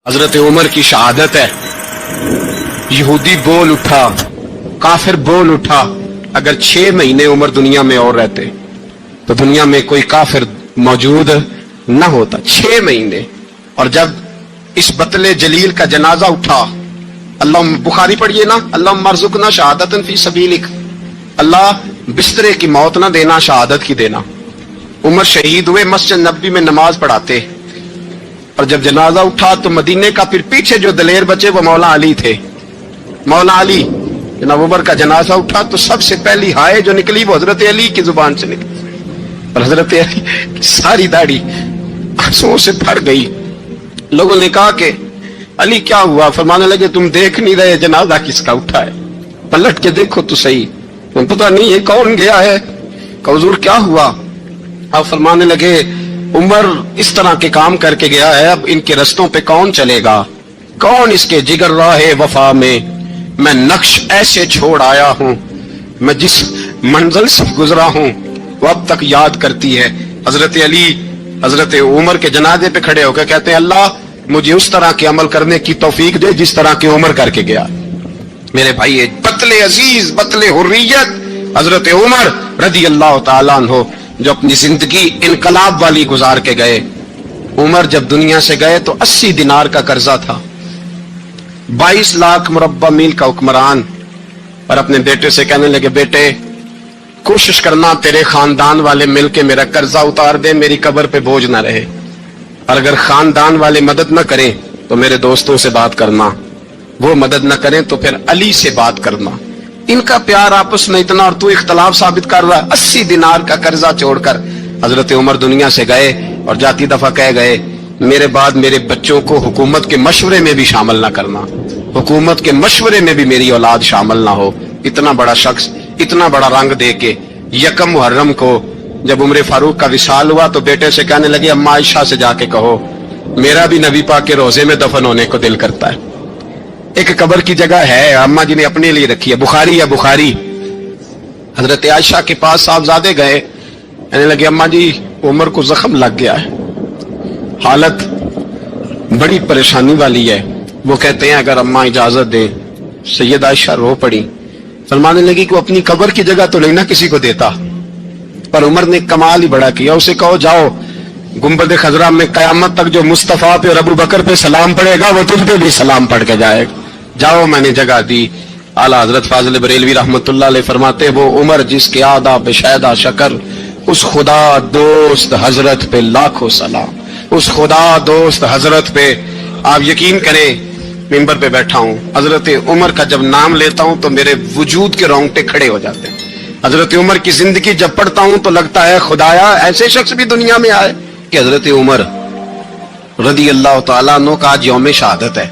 हजरत उमर की शहादत है। यहूदी बोल उठा, काफिर बोल उठा, अगर 6 महीने उमर दुनिया में और रहते तो दुनिया में कोई काफिर मौजूद न होता। 6 महीने। और जब इस बतले जलील का जनाजा उठा, अल्लाह, बुखारी पढ़िए ना, अल्लाह मरजुकना शहादतन फी सबीलिक, अल्लाह बिस्तरे की मौत ना देना, शहादत की देना। उमर शहीद हुए, मस्जिद नबी में नमाज पढ़ाते। और जब जनाजा उठा तो मदीने का फिर पीछे जो दलेर बचे वो मौला अली थे। मौला अली, जनाब उमर का जनाजा उठा तो सबसे पहली हाय जो निकली वो हजरत अली की जुबान से निकली। और हजरत अली की सारी दाढ़ी आंसुओं से भर गई। लोगों ने कहा कि अली क्या हुआ? फरमाने लगे, तुम देख नहीं रहे जनाजा किसका उठा है? पलट के देखो तो सही, तुम पता नहीं है कौन गया है? हुजूर क्या हुआ? आप फरमाने लगे, उमर इस तरह के काम करके गया है, अब इनके रस्तों पे कौन चलेगा? कौन इसके जिगर राहे वफा में? मैं नक्श ऐसे छोड़ आया हूं, मैं जिस मंजिल से गुजरा हूं वो अब तक याद करती है। हजरत अली हजरत उमर के जनाजे पे खड़े होकर कहते हैं, अल्लाह मुझे उस तरह के अमल करने की तौफीक दे जिस तरह के उमर करके गया। मेरे भाई, बतले अजीज, बतले हुर्रियत हजरत उमर रदी अल्लाह तआला अन्हु, जो अपनी जिंदगी इनकलाब वाली गुजार के गए। उमर जब दुनिया से गए तो 80 दिनार का कर्जा था, 22 लाख मुरब्बा मील का हुक्मरान। और अपने बेटे से कहने लगे, बेटे कोशिश करना तेरे खानदान वाले मिलके मेरा कर्जा उतार दे, मेरी कब्र पे बोझ ना रहे। और अगर खानदान वाले मदद न करें तो मेरे दोस्तों से बात करना, वो मदद न करें तो फिर अली से बात करना। इनका प्यार आपस में इतना, और तू इख्तलाफ साबित कर रहा है। 80 दिनार का कर्जा छोड़कर हजरत उमर दुनिया से गए और जाती दफा कह गए, मेरे बाद मेरे बच्चों को हुकूमत के मशवरे में भी शामिल ना करना, हुकूमत के मशवरे में भी मेरी औलाद शामिल ना हो। इतना बड़ा शख्स इतना बड़ा रंग दे के यकम मुहर्रम को जब उमर फारूक का विसाल हुआ तो बेटे से कहने लगे, अम्मा आयशा से जाके कहो मेरा भी नबी पाक के रोजे में दफन होने को दिल करता है। एक कब्र की जगह है, अम्मा जी ने अपने लिए रखी है, बुखारी है बुखारी। हजरत आयशा के पास साहबजादे गए, कहने लगे, अम्मा जी उमर को जख्म लग गया है, हालत बड़ी परेशानी वाली है। वो कहते हैं, अगर अम्मा इजाजत दे। सैयद आयशा रो पड़ी, फरमाने लगी कि वो अपनी कब्र की जगह तो नहीं ना किसी को देता। पर उमर ने कमाल ही बड़ा किया, उसे कहो जाओ गुंबद खजरा में कयामत तक जो मुस्तफा पे और अबू बकर पे सलाम पड़ेगा वो तुझ पे भी सलाम पढ़ के जाएगा। जाओ, मैंने जगह दी। आला हजरत फाजिल बरेलवी रहमतुल्लाह अलैह फरमाते, वो उमर जिसके आदा पे शैदा शकर, उस खुदा दोस्त हजरत पे लाखों सलाम, उस खुदा दोस्त हजरत पे। आप यकीन करें, मिंबर पे बैठा हूं, हजरत उमर का जब नाम लेता हूं तो मेरे वजूद के रोंगटे खड़े हो जाते हैं। हजरत उमर की जिंदगी जब पढ़ता हूं तो लगता है, खुदाया ऐसे शख्स भी दुनिया में आए कि हजरत उमर रदी अल्लाह तआला अन्हु का आज यौम शहादत है।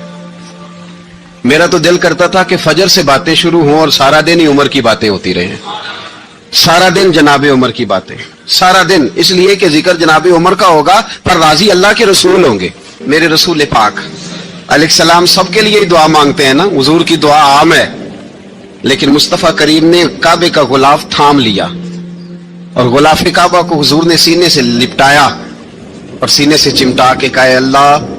मेरा तो दिल करता था कि फजर से बातें शुरू हों और सारा दिन ही उमर की बातें होती रहे, सारा दिन जनाबे उमर की बातें, सारा दिन। इसलिए कि जिक्र जनाबे उमर का होगा पर राजी अल्लाह के रसूल होंगे। मेरे रसूल पाक अलैहिस्सलाम सबके लिए ही दुआ मांगते हैं ना, हुजूर की दुआ आम है, लेकिन मुस्तफा करीम ने काबे का गुलाफ थाम लिया और गुलाफे काबा को हुजूर ने सीने से लिपटाया और सीने से चिमटा के कहा, अल्लाह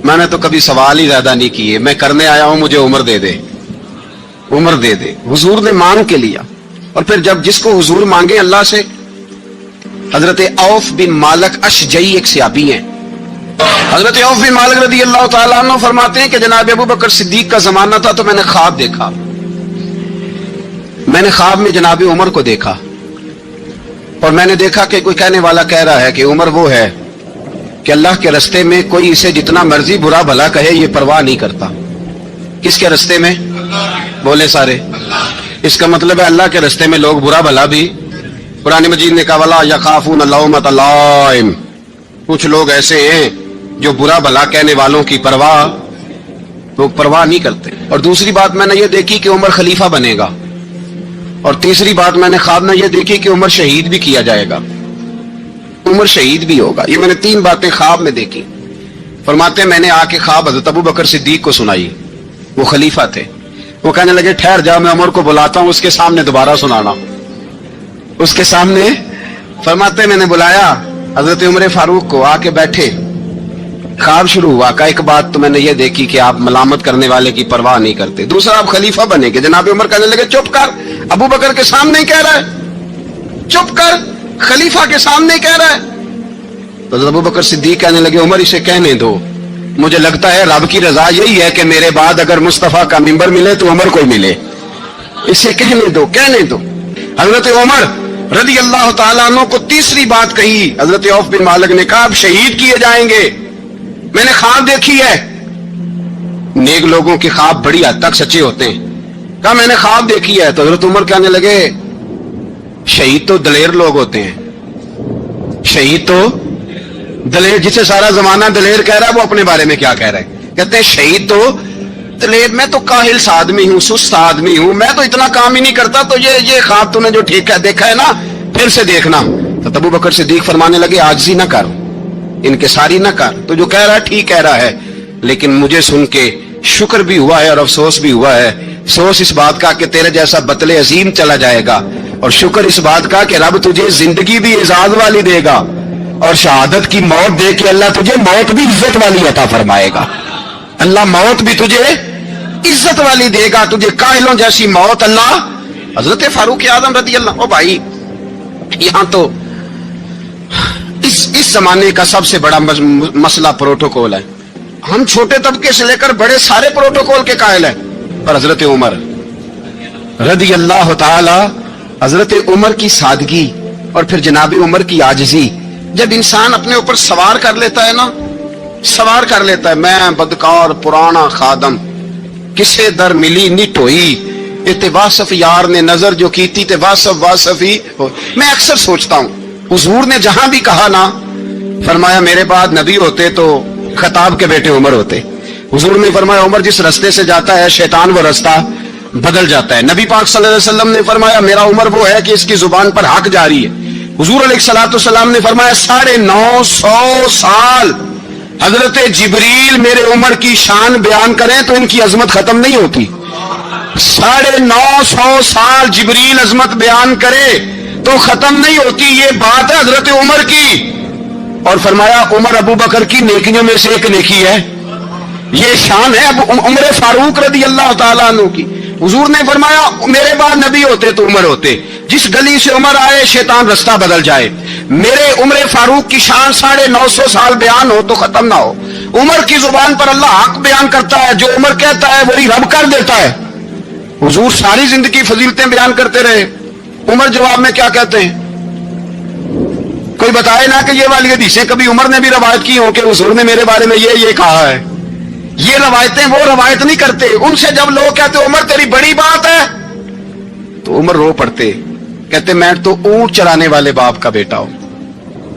मैंने तो कभी सवाल ही ज्यादा नहीं किए, मैं करने आया हूं, मुझे उम्र दे दे, उम्र दे दे। हुजूर ने मांग के लिया। और फिर जब जिसको हुजूर मांगे अल्लाह से, हजरत औफ बिन मालिक अशजई एक सहाबी हैं, हजरत औफ बिन मालिक रदी अल्लाह तआला अन्हु फरमाते हैं कि जनाब अबू बकर सिद्दीक का जमाना था तो मैंने ख्वाब देखा, मैंने ख्वाब में जनाब उमर को देखा और मैंने देखा कि कोई कहने वाला कह रहा है कि उमर वो है कि अल्लाह के रस्ते में कोई इसे जितना मर्जी बुरा भला कहे ये परवाह नहीं करता। किसके रस्ते में? बोले सारे। इसका मतलब है अल्लाह के रस्ते में लोग बुरा भला भी। कुरान मजीद ने कहा, वला यखाफून लौमत लाइम, कुछ लोग ऐसे हैं जो बुरा भला कहने वालों की परवाह, लोग परवाह नहीं करते। और दूसरी बात मैंने ये देखी कि उमर खलीफा बनेगा। और तीसरी बात मैंने ख्वाब में ये देखी कि उमर शहीद भी किया जाएगा, उमर शहीद भी होगा। ये मैंने 3 बातें ख्वाब में देखी। फरमाते मैंने आके ख्वाब हज़रत अबू बकर सिद्दीक को सुनाई, वो खलीफा थे। वो कहने लगे, ठहर जाओ, मैं उमर को बुलाता हूं, उसके सामने दोबारा सुनाना, उसके सामने। फरमाते मैंने बुलाया हजरत उमर फारूक को, आके बैठे ख्वाब शुरू हुआ का एक बात तो मैंने ये देखी कि आप मलामत करने वाले की परवाह नहीं करते। दूसरा, आप खलीफा बनेंगे। जनाब उमर कहने लगे चुप कर, अबू बकर के सामने ही कह रहा है, चुप कर, खलीफा के सामने ही कह रहा है। तो अबू बकर सिद्दीक कहने लगे उमर इसे कहने दो, मुझे लगता है रब की रजा यही है कि मेरे बाद अगर मुस्तफा का मिंबर मिले तो उमर को मिले, इसे कहने दो, कहने दो। हजरत उमर रज़ी अल्लाह ताला अन्हु को तीसरी बात कही। हजरत औफ बिन मालिक ने कहा आप शहीद किए जाएंगे, मैंने ख्वाब देखी है। नेक लोगों के ख्वाब बड़ी हद तक सच्चे होते हैं। कहा मैंने ख्वाब देखी है। तो हजरत उमर कहने लगे शहीद तो दलेर लोग होते हैं, शहीद तो दलेर, जिसे सारा जमाना दलेर कह रहा है वो अपने बारे में क्या कह रहा है? कहते हैं शहीद तो दलेर, मैं तो काहिल सा आदमी हूं, सुस्त आदमी हूं, मैं तो इतना काम ही नहीं करता। तो ये ख्वाब तूने जो ठीक है देखा है ना, फिर से देखना। तो अबू बकर सिद्दीक फरमाने लगे आजिज़ी ना कर, इनकिसारी ना कर, तो जो कह रहा है ठीक कह रहा है, लेकिन मुझे सुन के शुक्र भी हुआ है और अफसोस भी हुआ है। अफसोस इस बात का कि तेरे जैसा बतले अजीम चला जाएगा, और शुक्र इस बात का कि रब तुझे जिंदगी भी इजाज वाली देगा, और शहादत की मौत दे के अल्लाह तुझे मौत भी इज्जत वाली अता फरमाएगा। अल्लाह मौत भी तुझे इज्जत वाली देगा, तुझे काहिलों जैसी मौत अल्लाह। हजरत फारूक आजम रज़ी अल्लाह, ओ भाई यहां तो इस जमाने का सबसे बड़ा मसला प्रोटोकॉल है। हम छोटे तबके से लेकर बड़े सारे प्रोटोकॉल के कायल हैं, पर हजरत उमर रज़ी अल्लाह ताला, हजरत उमर की सादगी और फिर जनाब उमर की आजिज़ी, जब इंसान अपने ऊपर सवार कर लेता है ना, सवार कर लेता है, मैं बदकार पुराना खादम किसे दर मिली निट होई, इते वासफ यार ने नजर जो की थी ते वासफ वासफ ही हो। मैं अक्सर सोचता हूं हुजूर ने जहां भी कहा ना, फरमाया मेरे बाद नबी होते तो खताब के बेटे उमर होते। हुजूर ने फरमाया उमर जिस रास्ते से जाता है शैतान वो रास्ता बदल जाता है। नबी पाक सल्लल्लाहु अलैहि वसल्लम ने फरमाया मेरा उमर वो है कि इसकी जुबान पर हक जारी है। हुजूर अलैहिस्सलाम ने फरमाया 950 साल हजरत जिब्रील मेरे उमर की शान बयान करें तो इनकी अजमत खत्म नहीं होती। 950 साल जिब्रील अजमत बयान करे तो खत्म नहीं होती। ये बात है हजरत उमर की। और फरमाया उमर अबू बकर की नेकियों में से एक नेकी है, ये शान है उमर फारूक रज़ी अल्लाह ताला अन्हु की। हुजूर ने फरमाया मेरे बाद नबी होते तो उमर होते, जिस गली से उमर आए शैतान रास्ता बदल जाए। मेरे उमर फारूक की शान 950 साल बयान हो तो खत्म ना हो। उमर की जुबान पर अल्लाह हक बयान करता है, जो उमर कहता है वही रब कर देता है। हुजूर सारी जिंदगी फजीलतें बयान करते रहे, उमर जवाब में क्या कहते हैं? कोई बताए ना कि ये वाली हदीसें कभी उमर ने भी रवायत की हो कि हुजूर ने मेरे बारे में ये कहा है। ये रवायतें वो रवायत नहीं करते। उनसे जब लोग कहते उमर तेरी बड़ी बात है तो उमर रो पड़ते, कहते मैं तो ऊंट चराने वाले बाप का बेटा हूं,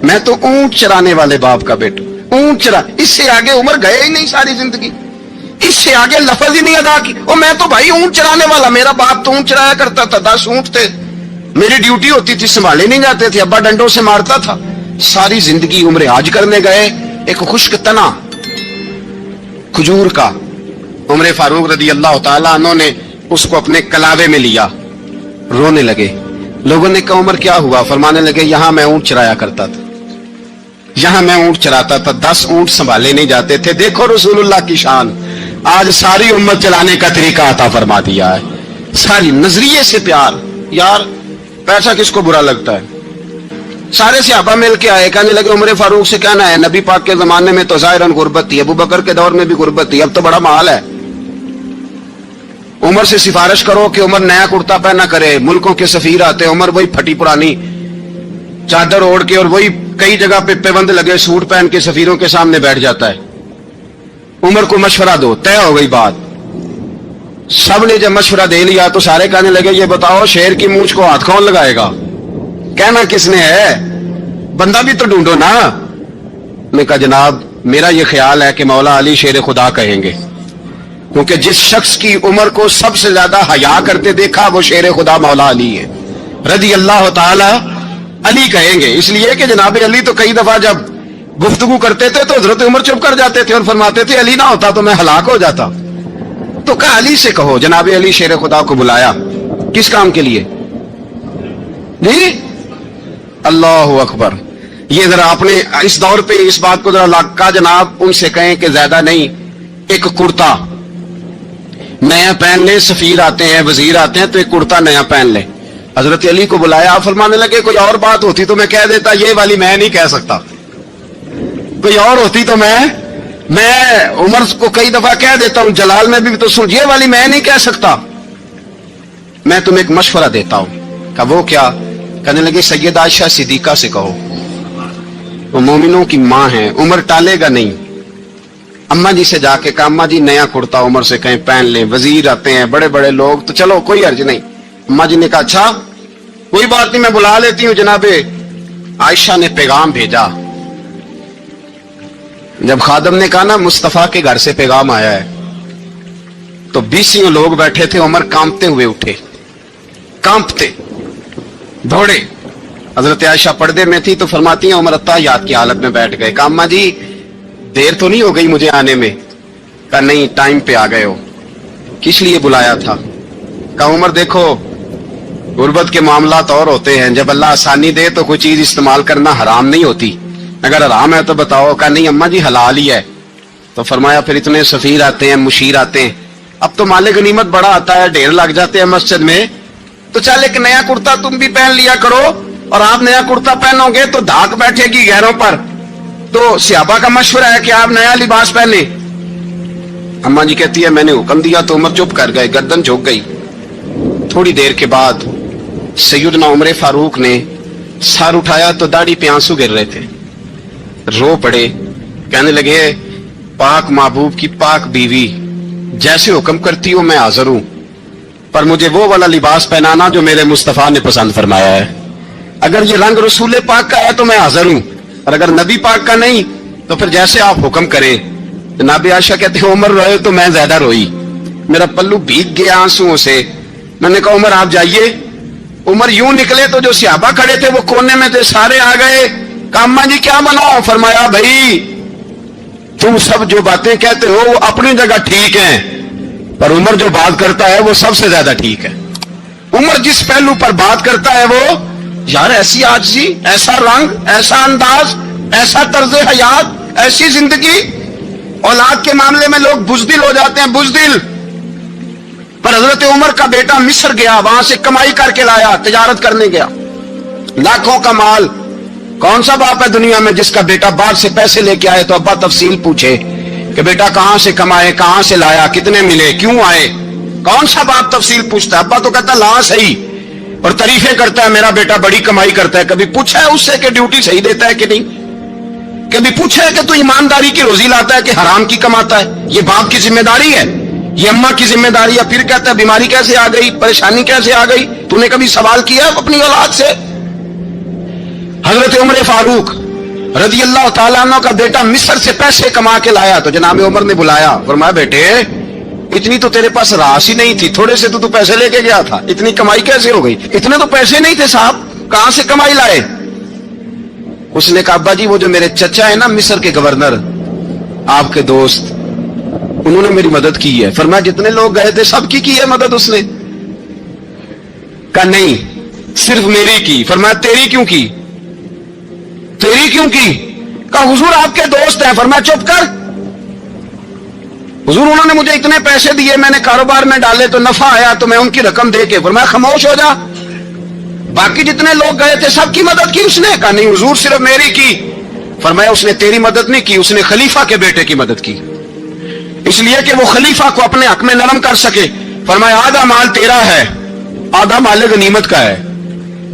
मैं तो ऊंट चराने वाले बाप का बेटा, ऊंट चरा। इससे आगे उमर गए ही नहीं सारी जिंदगी, इससे आगे लफज ही नहीं अदा की। और मैं तो भाई ऊंट चराने वाला, मेरा बाप तो ऊंट चराया करता था, 10 ऊंट थे, मेरी ड्यूटी होती थी, संभाले नहीं जाते थे, अब्बा डंडों से मारता था। सारी जिंदगी उम्र हाज करने गए, एक खुश्क तना खजूर का उमर फारूक रज़ी अल्लाह ताला अन्हु ने उसको अपने कलावे में लिया, रोने लगे। लोगों ने कहा उमर क्या हुआ? फरमाने लगे यहां मैं ऊंट चराया करता था, यहां मैं ऊंट चराता था, 10 ऊंट संभाले नहीं जाते थे। देखो रसूलुल्लाह की शान, आज सारी उम्मत चलाने का तरीका अता फरमा दिया है। सारी नजरिए से प्यार, यार पैसा किसको बुरा लगता है? सारे सहाबा मिल के आए, कहने लगे उमर फारूक से कहना है नबी पाक के जमाने में तो जाहिरन गुर्बत थी, अबू बकर के दौर में भी गुर्बत थी, अब तो बड़ा माल है। उमर से सिफारिश करो कि उमर नया कुर्ता पहना करे। मुल्कों के सफीर आते, उमर वही फटी पुरानी चादर ओढ़ के और वही कई जगह पे पेबंद लगे सूट पहन के सफीरों के सामने बैठ जाता है। उमर को मशवरा दो, तय हो गई बात। सब ने जब मशवरा दे लिया तो सारे कहने लगे ये बताओ शेर की मूंछ को हाथ कौन लगाएगा? कहना किसने है? बंदा भी तो ढूंढो ना। मैं कहा जनाब मेरा ये ख्याल है कि मौला अली शेर खुदा कहेंगे, क्योंकि जिस शख्स की उम्र को सबसे ज्यादा हया करते देखा वो शेर खुदा मौला अली है, रज़ी अल्लाह ताला अली कहेंगे। इसलिए कि जनाब अली तो कई दफा जब गुफ्तगू करते थे तो हजरत उमर चुप कर जाते थे और फरमाते थे अली ना होता तो मैं हलाक हो जाता। तो कहा अली से कहो। जनाब अली शेर खुदा को बुलाया, किस काम के लिए? जी अल्लाह अकबर। یہ ذرا اپنے اس دور پہ اس بات کو ذرا کا جناب ان سے کہیں کہ زیادہ نہیں، ایک کرتا نیا پہن لے، سفیر آتے ہیں وزیر آتے ہیں تو ایک کرتا نیا پہن لے۔ حضرت علی کو بلایا، آپ فرمانے لگے کوئی اور بات ہوتی تو میں کہہ دیتا، یہ والی میں نہیں کہہ سکتا، کوئی اور ہوتی تو میں عمر کو کئی دفعہ کہہ دیتا ہوں، جلال میں بھی تو سن، یہ والی میں نہیں کہہ سکتا، میں تمہیں ایک مشورہ دیتا ہوں۔ کہ وہ کیا؟ کہنے لگے سیدہ عائشہ صدیقہ سے کہو، وہ مومنوں کی ماں ہیں، عمر ٹالے گا نہیں۔ اماں جی سے جا کے کہا اماں جی نیا کرتا عمر سے کہیں پہن لیں، وزیر آتے ہیں بڑے بڑے لوگ تو چلو کوئی حرج نہیں۔ اماں جی نے کہا اچھا کوئی بات نہیں میں بلا لیتی ہوں۔ جناب عائشہ نے پیغام بھیجا، جب خادم نے کہا نا مصطفیٰ کے گھر سے پیغام آیا ہے، تو 20 لوگ بیٹھے تھے، عمر کانپتے ہوئے اٹھے، کانپتے دوڑے۔ حضرت عائشہ پردے میں تھی تو فرماتی ہیں عمر اتحیات کی حالت میں بیٹھ گئے۔ کہا اماں جی دیر تو نہیں ہو گئی مجھے آنے میں؟ کہا نہیں ٹائم پہ آ گئے ہو، کس لیے بلایا تھا؟ کہا عمر دیکھو غربت کے معاملات اور ہوتے ہیں، جب اللہ آسانی دے تو کوئی چیز استعمال کرنا حرام نہیں ہوتی، اگر حرام ہے تو بتاؤ۔ کہا نہیں اماں جی حلال ہی ہے۔ تو فرمایا پھر اتنے سفیر آتے ہیں، مشیر آتے ہیں، اب تو مال غنیمت بڑا آتا ہے، ڈھیر لگ جاتے ہیں مسجد میں، تو چل ایک نیا کرتا تم بھی پہن لیا کرو، اور آپ نیا کرتا پہنو گے تو دھاک بیٹھے گی غیروں پر۔ تو صحابہ کا مشورہ ہے کہ آپ نیا لباس پہنے۔ اماں جی کہتی ہے میں نے حکم دیا تو عمر چپ کر گئے، گردن جھک گئی۔ تھوڑی دیر کے بعد سیدنا عمر فاروق نے سر اٹھایا تو داڑھی پہ آنسو گر رہے تھے، رو پڑے، کہنے لگے پاک محبوب کی پاک بیوی جیسے حکم کرتی ہو میں حاضر ہوں، پر مجھے وہ والا لباس پہنانا جو میرے مصطفیٰ نے پسند فرمایا ہے، اگر یہ رنگ رسول پاک کا ہے تو میں حاضر ہوں، اور اگر نبی پاک کا نہیں تو پھر جیسے آپ حکم کریں۔ جناب عائشہ کہتے ہیں عمر روئے تو میں زیادہ روئی، میرا پلو بھیگ گیا آنسوؤں سے۔ میں نے کہا عمر آپ جائیے۔ عمر یوں نکلے تو جو صحابہ کھڑے تھے وہ کونے میں تھے، سارے آ گئے۔ کہا اماں جی کیا بناؤ؟ فرمایا بھائی تم سب جو باتیں کہتے ہو وہ اپنی جگہ ٹھیک ہیں، پر عمر جو بات کرتا ہے وہ سب سے زیادہ ٹھیک ہے۔ عمر جس پہلو پر بات کرتا ہے وہ یار ایسی عاجزی، ایسا رنگ، ایسا انداز، ایسا طرز حیات، ایسی زندگی، اولاد کے معاملے میں لوگ بزدل ہو جاتے ہیں، بزدل۔ پر حضرت عمر کا بیٹا مصر گیا، وہاں سے کمائی کر کے لایا، تجارت کرنے گیا، لاکھوں کا مال۔ کون سا باپ ہے دنیا میں جس کا بیٹا باپ سے پیسے لے کے آئے تو ابا تفصیل پوچھے کہ بیٹا کہاں سے کمائے، کہاں سے لایا، کتنے ملے، کیوں آئے؟ کون سا باپ تفصیل پوچھتا ہے؟ ابا تو کہتا لا صحیح، اور تعریفیں کرتا ہے میرا بیٹا بڑی کمائی کرتا ہے۔ کبھی پوچھا ہے اس سے کہ ڈیوٹی صحیح دیتا ہے کہ نہیں؟ کبھی پوچھا ہے کہ تو ایمانداری کی روزی لاتا ہے کہ حرام کی کماتا ہے؟ یہ باپ کی ذمہ داری ہے، یہ اماں کی ذمہ داری ہے۔ پھر کہتا ہے بیماری کیسے آ گئی، پریشانی کیسے آ گئی؟ تو نے کبھی سوال کیا اپنی اولاد سے؟ حضرت عمر فاروق رضی اللہ تعالیٰ عنہ کا بیٹا مصر سے پیسے کما کے لایا تو جناب عمر نے بلایا، فرمایا بیٹے اتنی تو تیرے پاس راس ہی نہیں تھی، تھوڑے سے تو پیسے لے کے گیا تھا، اتنی کمائی کیسے ہو گئی؟ اتنے تو پیسے نہیں تھے صاحب، کہاں سے کمائی لائے؟ اس نے کہا ابا جی وہ جو میرے چچا ہے نا مصر کے گورنر، آپ کے دوست، انہوں نے میری مدد کی ہے۔ فرمایا جتنے لوگ گئے تھے سب کی ہے مدد اس نے؟ کہا نہیں صرف میری کی۔ فرمایا تیری کیوں کی؟ تیری کیوں کی؟ کہا حضور آپ کے دوست ہیں۔ فرمایا چپ کر، حضور انہوں نے مجھے اتنے پیسے دیے، میں نے کاروبار میں ڈالے تو نفع آیا تو میں ان کی رقم دے کے۔ فرمایا خاموش ہو جا، باقی جتنے لوگ گئے تھے سب کی مدد کی اس نے؟ کہا نہیں حضور صرف میری کی۔ فرمایا اس نے تیری مدد نہیں کی، اس نے خلیفہ کے بیٹے کی مدد کی، اس لیے کہ وہ خلیفہ کو اپنے حق میں نرم کر سکے۔ فرمایا آدھا مال تیرا ہے، آدھا مال غنیمت کا ہے،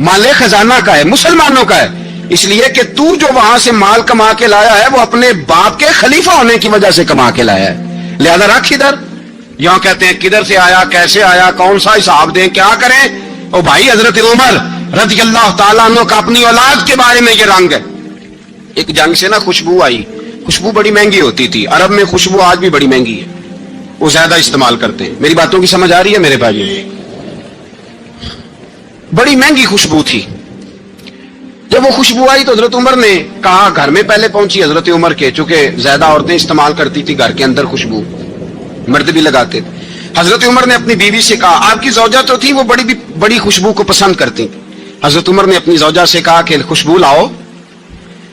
مال خزانہ کا ہے، مسلمانوں کا ہے، اس لیے کہ تو جو وہاں سے مال کما کے لایا ہے وہ اپنے باپ کے خلیفہ ہونے کی وجہ سے کما کے لایا ہے، لہذا رکھ ادھر۔ یہاں کہتے ہیں کدھر سے آیا، کیسے آیا، کون سا حساب دیں، کیا کریں؟ او بھائی حضرت عمر رضی اللہ تعالیٰ عنہ کا اپنی اولاد کے بارے میں یہ رنگ ہے۔ ایک جنگ سے نا خوشبو آئی، خوشبو بڑی مہنگی ہوتی تھی، عرب میں خوشبو آج بھی بڑی مہنگی ہے، وہ زیادہ استعمال کرتے ہیں۔ میری باتوں کی سمجھ آ رہی ہے میرے بھائی؟ بڑی مہنگی خوشبو تھی۔ جب وہ خوشبو آئی تو حضرت عمر نے کہا، گھر میں پہلے پہنچی حضرت عمر کے، چونکہ زیادہ عورتیں استعمال کرتی تھی گھر کے اندر خوشبو، مرد بھی لگاتے تھے۔ حضرت عمر نے اپنی بیوی سے کہا، آپ کی زوجہ تو تھی وہ بڑی خوشبو کو پسند کرتی، حضرت عمر نے اپنی زوجہ سے کہا کہ خوشبو لاؤ۔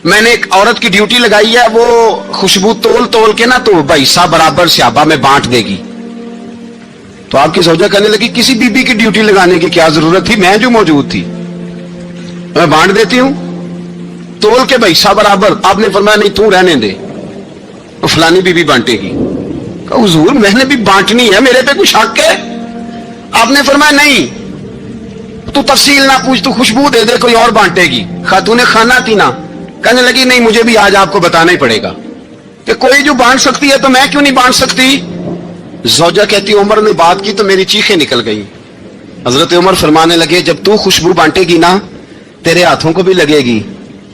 میں نے ایک عورت کی ڈیوٹی لگائی ہے, وہ خوشبو تول تول کے نا تو حصہ برابر صحابہ میں بانٹ دے گی. تو آپ کی زوجہ کہنے لگی کسی بی بی کی ڈیوٹی لگانے کی کیا ضرورت تھی, میں جو موجود تھی میں بانٹ دیتی ہوں تول کے حصہ برابر. آپ نے فرمایا نہیں تو رہنے دے, تو فلانی بی بی بانٹے گی. کہا حضور میں نے بھی بانٹنی ہے, میرے پہ کچھ حق ہے؟ آپ نے فرمایا نہیں تو تفصیل نہ پوچھ, تو خوشبو دے دے کوئی اور بانٹے گی. خاتون خانہ تھی نا, کہنے لگی نہیں مجھے بھی آج آپ کو بتانا ہی پڑے گا کہ کوئی جو بانٹ سکتی ہے تو میں کیوں نہیں بانٹ سکتی. زوجہ کہتی عمر نے بات کی تو میری چیخیں نکل گئی. حضرت عمر فرمانے لگے جب تو خوشبو بانٹے گی نا تیرے ہاتھوں کو بھی لگے گی,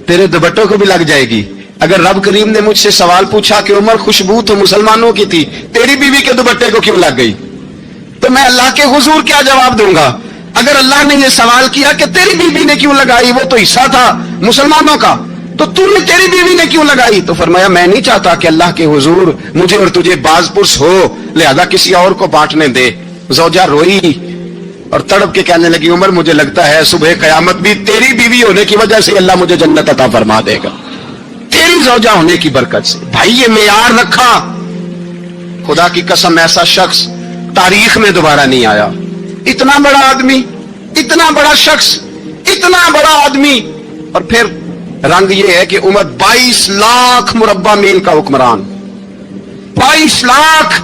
تیرے دوپٹوں کو بھی لگ جائے گی. اگر رب کریم نے مجھ سے سوال پوچھا کہ عمر خوشبو تو مسلمانوں کی تھی, تیری بیوی کے دوپٹے کو کیوں لگ گئی, تو میں اللہ کے حضور کیا جواب دوں گا؟ اگر اللہ نے یہ سوال کیا کہ تیری بیوی نے کیوں لگائی, وہ تو حصہ تھا مسلمانوں کا, تو نے تیری بیوی نے کیوں لگائی؟ تو فرمایا میں نہیں چاہتا کہ اللہ کے حضور مجھے اور تجھے باز پرس ہو, لہذا کسی اور کو بانٹنے دے. زوجہ روئی اور تڑپ کے کہنے لگی عمر مجھے لگتا ہے صبح قیامت بھی تیری بیوی ہونے کی وجہ سے اللہ مجھے جنت عطا فرما دے گا, تیری زوجہ ہونے کی برکت سے. بھائی یہ معیار رکھا, خدا کی قسم ایسا شخص تاریخ میں دوبارہ نہیں آیا. اتنا بڑا آدمی, اتنا بڑا شخص, اتنا بڑا آدمی, اور پھر رنگ یہ ہے کہ عمر 22 لاکھ مربع میل کا حکمران, 22 لاکھ,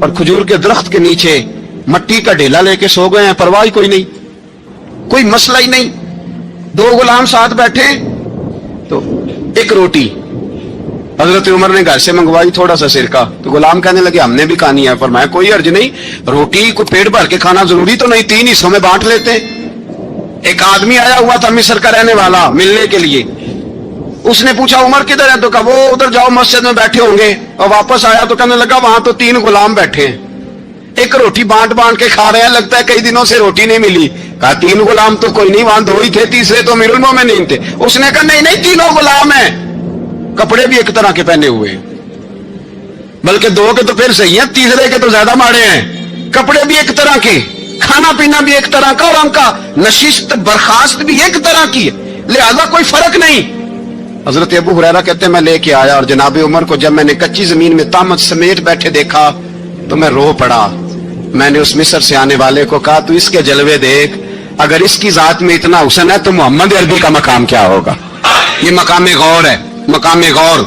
اور کھجور کے درخت کے نیچے مٹی کا ڈھیلا لے کے سو گئے ہیں, پرواہ کوئی نہیں, کوئی مسئلہ ہی نہیں. 2 غلام ساتھ بیٹھے تو ایک روٹی حضرت عمر نے گھر سے منگوائی, تھوڑا سا سرکہ, تو غلام کہنے لگے ہم نے بھی کھانی ہے. فرمایا کوئی حرج نہیں, روٹی کو پیٹ بھر کے کھانا ضروری تو نہیں, 3 حصوں میں بانٹ لیتے ہیں. ایک آدمی آیا ہوا تھا مصر کا رہنے والا ملنے کے لیے, اس نے پوچھا عمر کدھر ہے, تو کہا وہ ادھر جاؤ مسجد میں بیٹھے ہوں گے. اور واپس آیا تو کہنے لگا وہاں تو 3 غلام بیٹھے ہیں, ایک روٹی بانٹ بانٹ کے کھا رہے ہیں, لگتا ہے کئی دنوں سے روٹی نہیں ملی. کہا 3 غلام تو کوئی نہیں, وہاں 2 ہی تھے, تیسرے تو امیر المومنین تھے. اس نے کہا نہیں نہیں 3 غلام ہیں, کپڑے بھی ایک طرح کے پہنے ہوئے ہیں, بلکہ 2 کے تو پھر صحیح ہیں, تیسرے کے تو زیادہ ماڑے ہیں. کپڑے بھی ایک طرح کے, کھانا پینا بھی ایک طرح کا, اور ان کا نشست برخاست بھی ایک طرح کی ہے, لہذا کوئی فرق نہیں. حضرت ابو ہریرہ کہتے ہیں میں لے کے آیا, اور جناب عمر کو جب میں نے کچی زمین میں تامت سمیٹ بیٹھے دیکھا تو میں رو پڑا. میں نے اس مصر سے آنے والے کو کہا تو اس کے جلوے دیکھ, اگر اس کی ذات میں اتنا حسن ہے تو محمد عربی کا مقام کیا ہوگا. یہ مقام غور ہے, مقام غور.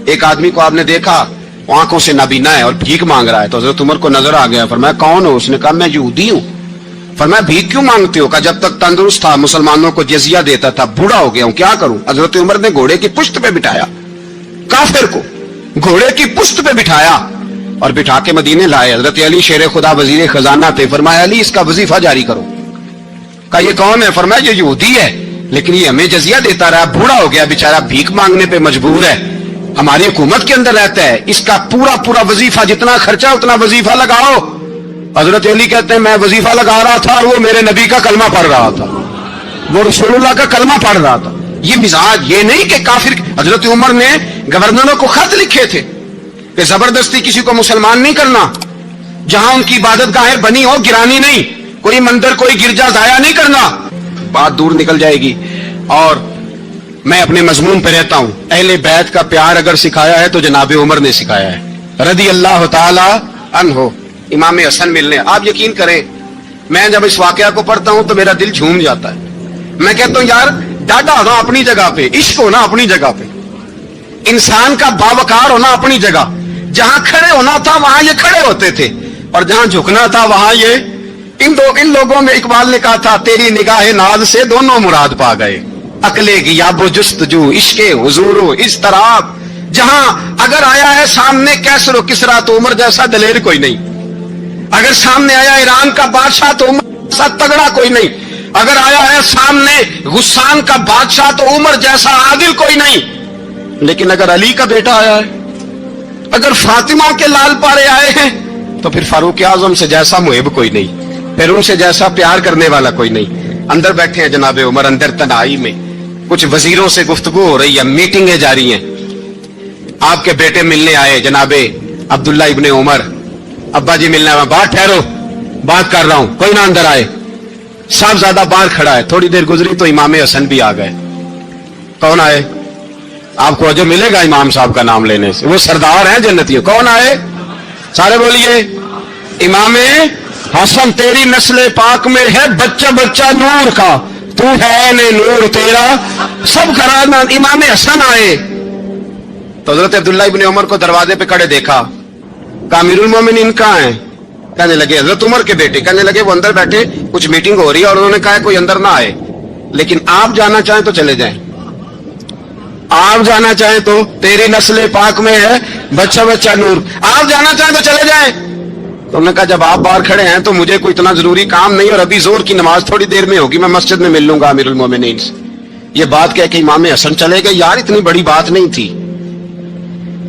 ایک آدمی کو آپ نے دیکھا آنکھوں سے نابینا ہے اور بھیک مانگ رہا ہے, تو حضرت عمر کو نظر آ گیا. فرمایا کون ہو؟ اس نے کہا میں یہودی ہوں. فرمایا بھیک کیوں مانگتے ہو؟ کہا جب تک تندرست تھا مسلمانوں کو جزیہ دیتا تھا, بوڑھا ہو گیا ہوں کیا کروں. حضرت عمر نے گھوڑے کی پشت پہ بٹھایا, کافر کو گھوڑے کی پشت پہ بٹھایا اور بٹھا کے مدینے لائے. حضرت علی شیر خدا وزیر خزانہ تھے. فرمایا علی اس کا وظیفہ جاری کرو. کہا یہ کون ہے؟ فرمایا یہ یہودی ہے, لیکن یہ ہمیں جزیہ دیتا رہا, بوڑھا ہو گیا بیچارہ, بھیک مانگنے پہ مجبور ہے, ہماری حکومت کے اندر رہتا ہے, اس کا پورا وظیفہ جتنا خرچہ اتنا وظیفہ لگاؤ. حضرت علی کہتے ہیں میں وظیفہ لگا رہا تھا اور وہ میرے نبی کا کلمہ پڑھ رہا تھا, وہ رسول اللہ کا کلمہ پڑھ رہا تھا. یہ مزاج, یہ نہیں کہ کافر. حضرت عمر نے گورنروں کو خط لکھے تھے کہ زبردستی کسی کو مسلمان نہیں کرنا, جہاں ان کی عبادت گاہیں بنی ہو گرانی نہیں, کوئی مندر کوئی گرجا ضائع نہیں کرنا. بات دور نکل جائے گی. اور میں اپنے مضمون پہ رہتا ہوں, اہل بیت کا پیار اگر سکھایا ہے تو جناب عمر نے سکھایا ہے رضی اللہ تعالی عنہ. امام حسن ملنے, آپ یقین کریں میں جب اس واقعہ کو پڑھتا ہوں تو میرا دل جھوم جاتا ہے. میں کہتا ہوں یار ڈاٹا ہونا اپنی جگہ پہ, عشق ہونا اپنی جگہ پہ, انسان کا باوقار ہونا اپنی جگہ. جہاں کھڑے ہونا تھا وہاں یہ کھڑے ہوتے تھے, اور جہاں جھکنا تھا وہاں یہ ان لوگوں میں اقبال نے کہا تھا تیری نگاہ ناز سے دونوں مراد پا گئے, عقلے غیاب و جستجو عشق حضور و اضطراب. جہاں اگر آیا ہے سامنے کیسر و کسرا تو عمر جیسا دلیر کوئی نہیں, اگر سامنے آیا ایران کا بادشاہ تو عمر جیسا تگڑا کوئی نہیں, اگر آیا ہے سامنے غسان کا بادشاہ تو عمر جیسا عادل کوئی نہیں. لیکن اگر علی کا بیٹا آیا ہے, اگر فاطمہ کے لال پارے آئے ہیں تو پھر فاروق اعظم سے جیسا محب کوئی نہیں, پھر ان سے جیسا پیار کرنے والا کوئی نہیں. اندر بیٹھے ہیں جناب عمر, اندر تنہائی میں کچھ وزیروں سے گفتگو ہو رہی ہے, میٹنگیں جاری ہیں. آپ کے بیٹے ملنے آئے جناب عبداللہ ابن عمر, ابا جی ملنا ہے, بات ٹھہرو بات کر رہا ہوں, کوئی نہ اندر آئے. साहबजादा बाहर खड़ा है। थोड़ी देर गुजरी तो इमाम हसन भी आ गए। कौन आए? आपको अजर मिलेगा इमाम साहब का नाम लेने से, वो सरदार हैं जन्नतियों। कौन आए? सारे बोलिए, इमाम हसन तेरी नस्ल पाक में है बच्चा बच्चा नूर का, तू है ने नूर तेरा सब खरा। इमाम हसन आए तो हजरत अब्दुल्ला इब्ने उमर को दरवाजे पे खड़े देखा। कहा अमीरुल मोमिनीन कहाँ है? कहने लगे हजरत उमर के बेटे। कहने लगे वो अंदर बैठे, कुछ मीटिंग हो रही है और उन्होंने कहा कोई अंदर ना आए, लेकिन आप जाना चाहें तो चले जाएं। आप जाना चाहें तो, तेरी नस्ल पाक में है बच्चा बच्चा नूर, आप जाना चाहें तो चले जाएं। तो उन्होंने कहा जब आप बाहर खड़े हैं तो मुझे कोई इतना जरूरी काम नहीं, और अभी जोर की नमाज थोड़ी देर में होगी, मैं मस्जिद में मिल लूंगा अमीरुल मोमिनीन से। ये बात कह के इमाम हसन चले गए। यार इतनी बड़ी बात नहीं थी,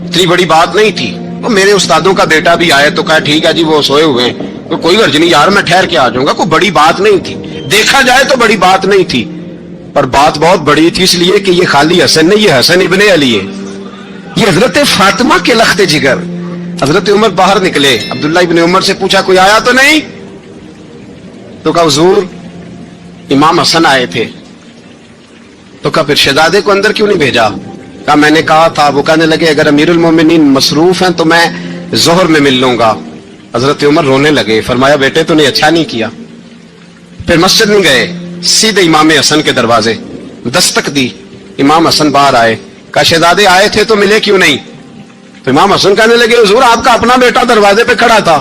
इतनी बड़ी बात नहीं थी। वो मेरे उस्तादों का बेटा भी आए तो कहा ठीक है जी वो सोए हुए हैं, तो कोई गर्ज नहीं यार, मैं ठहर के आ जाऊंगा, कोई बड़ी बात नहीं थी। देखा जाए तो बड़ी बात नहीं थी, पर बात बहुत बड़ी थी, इसलिए कि ये खाली हसन नहीं, ये हसन इब्ने अली है, ये हजरत फातिमा के लख्त जिगर। हजरत उमर बाहर निकले, अब्दुल्ला इब्ने उमर से पूछा कोई आया तो नहीं? तो कहा हुजूर इमाम हसन आए थे। तो कहा फिर शहजादे को अंदर क्यों नहीं भेजा? कहा मैंने कहा था। वो कहने लगे अगर अमीरुल मोमिनीन मसरूफ हैं तो मैं जोहर में मिल लूंगा। हजरत उमर रोने लगे, फरमाया बेटे तूने अच्छा नहीं किया। फिर मस्जिद में गए, सीधे इमाम हसन के दरवाजे दस्तक दी। इमाम हसन बाहर आए, कहा शहजादे आए थे तो मिले क्यों नहीं? तो इमाम हसन कहने लगे हुजूर आपका अपना बेटा दरवाजे पे खड़ा था,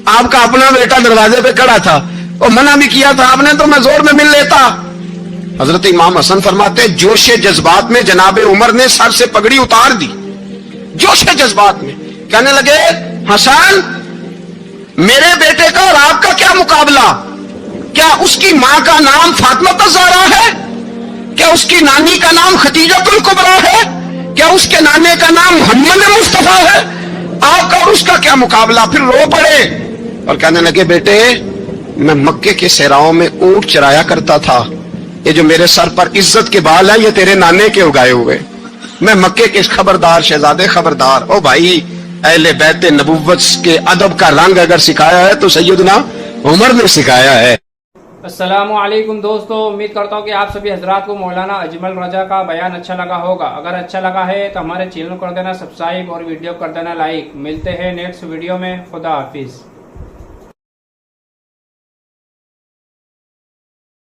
आपका अपना बेटा दरवाजे पे खड़ा था, और मना भी किया था आपने, तो मैं जोर में मिल लेता। हजरत इमाम हसन फरमाते जोशे जज्बात में जनाबे उमर ने सर से पगड़ी उतार दी, जोशे जज्बात में। कहने लगे हसन मेरे बेटे का और आपका क्या मुकाबला? क्या उसकी मां का नाम फातिमा ज़हरा है? क्या उसकी नानी का नाम खतीजतुल कुबरा है? क्या उसके नाने का नाम मोहम्मद मुस्तफा है? आपका और उसका क्या मुकाबला? फिर रो पड़े और कहने लगे बेटे मैं मक्के के सहराओं में ऊंट चराया करता था, ये जो मेरे सर पर इज्जत के बाल है ये तेरे नाने के उगाए हुए, मैं मक्के के खबरदार शहजादे खबरदार। ओ भाई अहले बैत नबुव्वत के अदब का रंग अगर सिखाया है तो सैयदना उमर ने सिखाया है। अस्सलामु अलैकुम दोस्तों, उम्मीद करता हूँ कि आप सभी हजरात को मौलाना अजमल रजा का बयान अच्छा लगा होगा। अगर अच्छा लगा है तो हमारे चैनल को कर देना सब्सक्राइब और वीडियो कर देना लाइक। मिलते हैं नेक्स्ट वीडियो में, खुदा हाफिज।